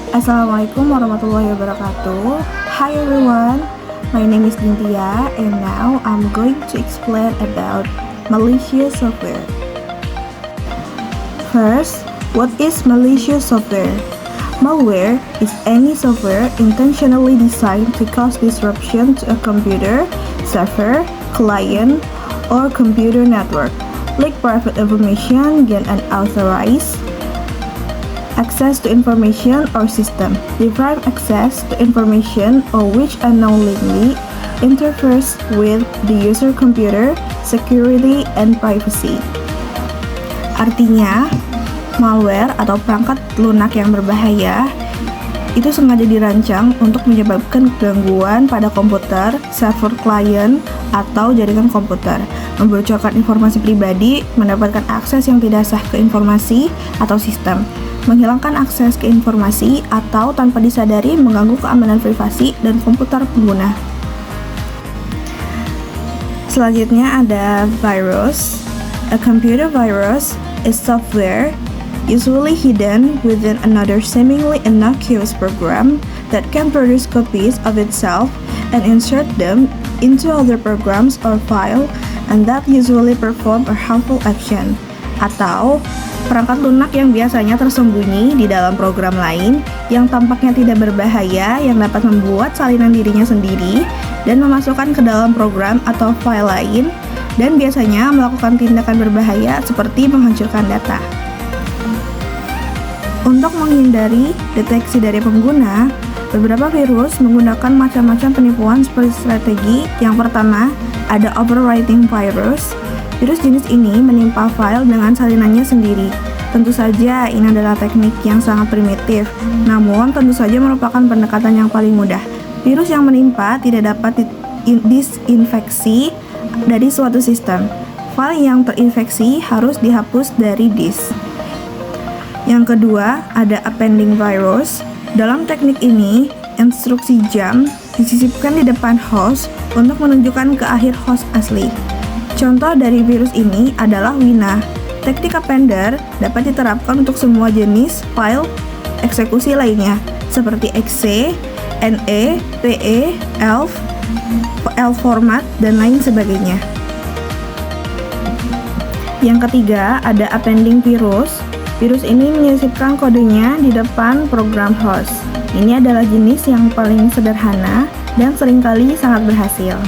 Assalamualaikum warahmatullahi wabarakatuh. Hi everyone, my name is Dintia and now I'm going to explain about malicious software. First, what is malicious software? Malware is any software intentionally designed to cause disruption to a computer, server, client, or computer network, leak private information, gain unauthorized access to information or system, deprive access to information or which unknowingly interferes with the user computer, security, and privacy. Artinya, malware atau perangkat lunak yang berbahaya itu sengaja dirancang untuk menyebabkan gangguan pada komputer, server klien, atau jaringan komputer, membocorkan informasi pribadi, mendapatkan akses yang tidak sah ke informasi atau sistem, menghilangkan akses ke informasi, atau tanpa disadari mengganggu keamanan privasi dan komputer pengguna. Selanjutnya ada virus. A computer virus is software usually hidden within another seemingly innocuous program that can produce copies of itself and insert them into other programs or file and that usually perform a harmful action. Atau perangkat lunak yang biasanya tersembunyi di dalam program lain yang tampaknya tidak berbahaya yang dapat membuat salinan dirinya sendiri dan memasukkan ke dalam program atau file lain dan biasanya melakukan tindakan berbahaya seperti menghancurkan data. Untuk menghindari deteksi dari pengguna, beberapa virus menggunakan macam-macam penipuan seperti strategi. Yang pertama, ada overwriting virus. Virus jenis ini menimpa file dengan salinannya sendiri. Tentu saja ini adalah teknik yang sangat primitif, namun tentu saja merupakan pendekatan yang paling mudah. Virus yang menimpa tidak dapat disinfeksi dari suatu sistem. File yang terinfeksi harus dihapus dari disk. Yang kedua, ada appending virus. Dalam teknik ini, instruksi jump disisipkan di depan host untuk menunjukkan ke akhir host asli. Contoh dari virus ini adalah Wina. Teknik appender dapat diterapkan untuk semua jenis file eksekusi lainnya, seperti exe, ne, pe, elf, format, dan lain sebagainya. Yang ketiga, ada appending virus. Virus ini menyisipkan kodenya di depan program host. Ini adalah jenis yang paling sederhana dan seringkali sangat berhasil.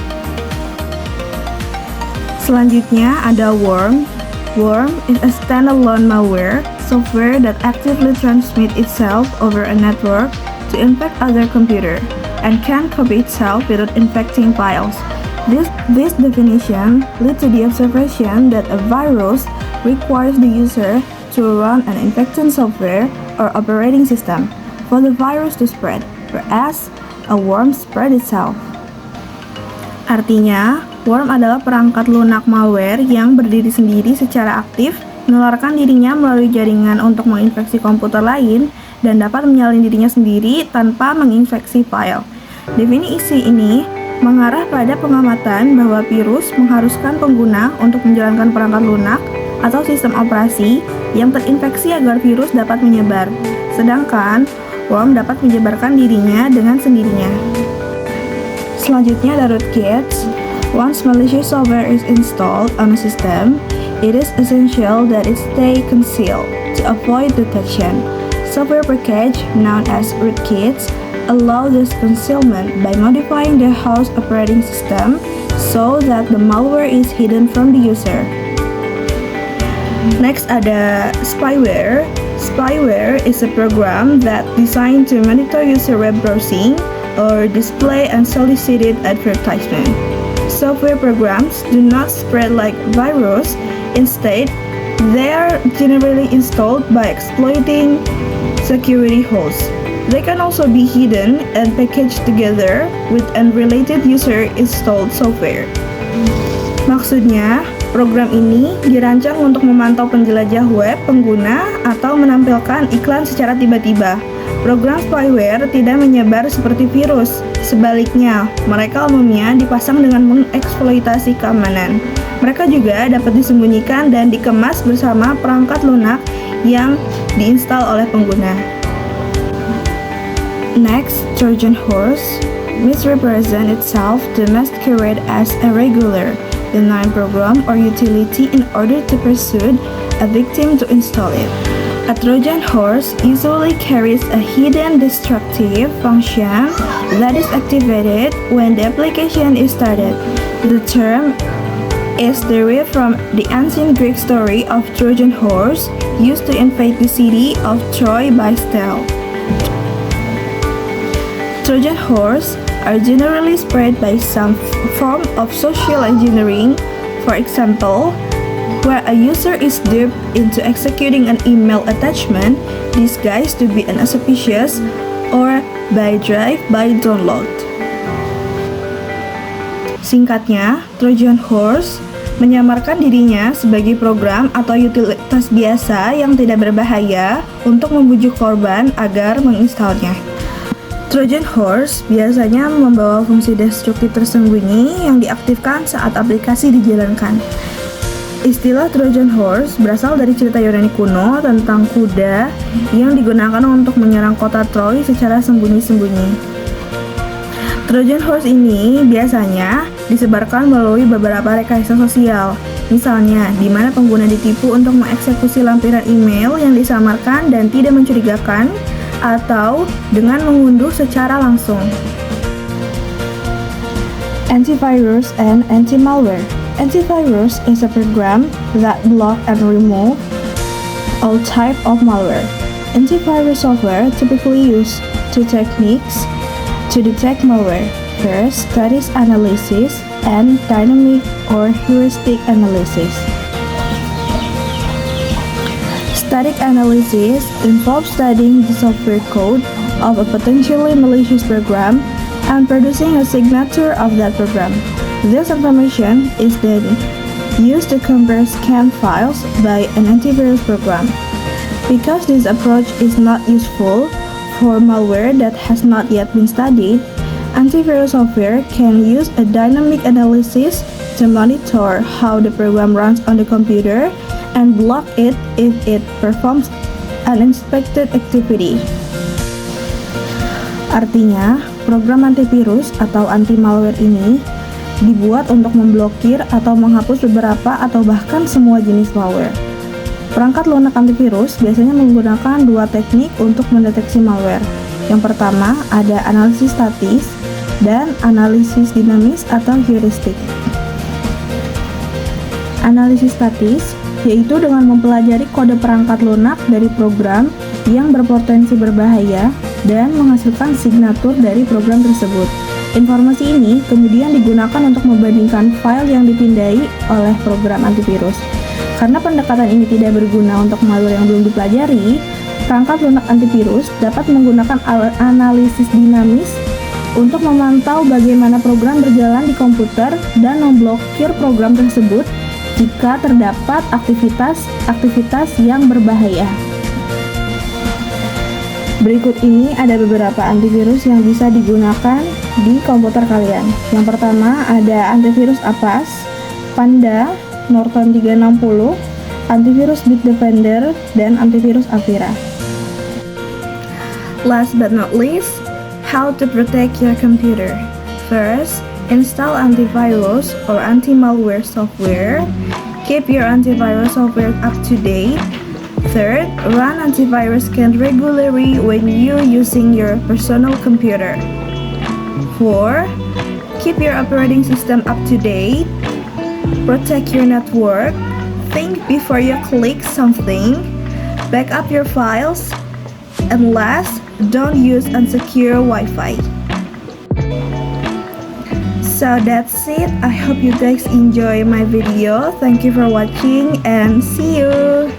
Selanjutnya ada worm. Worm is a standalone malware software that actively transmits itself over a network to infect other computer and can copy itself without infecting files. This definition leads to the observation that a virus requires the user to run an infected software or operating system for the virus to spread, whereas a worm spread itself. Artinya, worm adalah perangkat lunak malware yang berdiri sendiri secara aktif, menularkan dirinya melalui jaringan untuk menginfeksi komputer lain, dan dapat menyalin dirinya sendiri tanpa menginfeksi file. Definisi ini mengarah pada pengamatan bahwa virus mengharuskan pengguna untuk menjalankan perangkat lunak atau sistem operasi yang terinfeksi agar virus dapat menyebar, sedangkan worm dapat menyebarkan dirinya dengan sendirinya. Selanjutnya ada rootkits. Once malicious software is installed on a system, it is essential that it stay concealed to avoid detection. Software package known as rootkits allow this concealment by modifying the host operating system so that the malware is hidden from the user. Next ada spyware. Spyware is a program that designed to monitor user web browsing or display unsolicited advertisement. Software programs do not spread like virus. Instead, they are generally installed by exploiting security holes. They can also be hidden and packaged together with unrelated user-installed software. Maksudnya, program ini dirancang untuk memantau penjelajah web pengguna atau menampilkan iklan secara tiba-tiba. Program spyware tidak menyebar seperti virus. Sebaliknya, mereka umumnya dipasang dengan mengeksploitasi keamanan. Mereka juga dapat disembunyikan dan dikemas bersama perangkat lunak yang diinstal oleh pengguna. Next, Trojan horse misrepresents itself to masquerade as a regular, benign program or utility in order to persuade a victim to install it. A Trojan horse usually carries a hidden destructive function that is activated when the application is started. The term is derived from the ancient Greek story of Trojan horse used to invade the city of Troy by stealth. Trojan horse are generally spread by some form of social engineering, for example, where a user is duped into executing an email attachment disguised to be an auspicious or by drive-by download. Singkatnya, Trojan horse menyamarkan dirinya sebagai program atau utilitas biasa yang tidak berbahaya untuk membujuk korban agar menginstalnya. Trojan horse biasanya membawa fungsi destruktif tersembunyi yang diaktifkan saat aplikasi dijalankan. Istilah Trojan horse berasal dari cerita Yunani kuno tentang kuda yang digunakan untuk menyerang kota Troy secara sembunyi-sembunyi. Trojan horse ini biasanya disebarkan melalui beberapa rekayasa sosial, misalnya di mana pengguna ditipu untuk mengeksekusi lampiran email yang disamarkan dan tidak mencurigakan, atau dengan mengunduh secara langsung. Antivirus and anti-malware. Antivirus is a program that block and remove all type of malware. Antivirus software typically use two techniques to detect malware. First, static analysis and dynamic or heuristic analysis. Static analysis involves studying the software code of a potentially malicious program and producing a signature of that program. This information is then used to compare scanned files by an antivirus program. Because this approach is not useful for malware that has not yet been studied, antivirus software can use a dynamic analysis to monitor how the program runs on the computer and block it if it performs unexpected activity. Artinya, program antivirus atau anti-malware ini dibuat untuk memblokir atau menghapus beberapa atau bahkan semua jenis malware. Perangkat lunak antivirus biasanya menggunakan dua teknik untuk mendeteksi malware. Yang pertama ada analisis statis dan analisis dinamis atau heuristik. Analisis statis yaitu dengan mempelajari kode perangkat lunak dari program yang berpotensi berbahaya dan menghasilkan signatur dari program tersebut. Informasi ini kemudian digunakan untuk membandingkan file yang dipindai oleh program antivirus. Karena pendekatan ini tidak berguna untuk malware yang belum dipelajari, perangkat lunak antivirus dapat menggunakan analisis dinamis untuk memantau bagaimana program berjalan di komputer dan memblokir program tersebut jika terdapat aktivitas yang berbahaya. Berikut ini ada beberapa antivirus yang bisa digunakan di komputer kalian. Yang pertama ada antivirus Avast, Panda, Norton 360, antivirus Bitdefender, dan antivirus Avira. Last but not least, how to protect your computer. First, install antivirus or anti-malware software. Keep your antivirus software up to date. Third, run antivirus scan regularly when you're using your personal computer. 4. Keep your operating system up to date. Protect your network. Think before you click something. Back up your files. And last, don't use unsecure Wi-Fi. So that's it. I hope you guys enjoy my video. Thank you for watching and see you.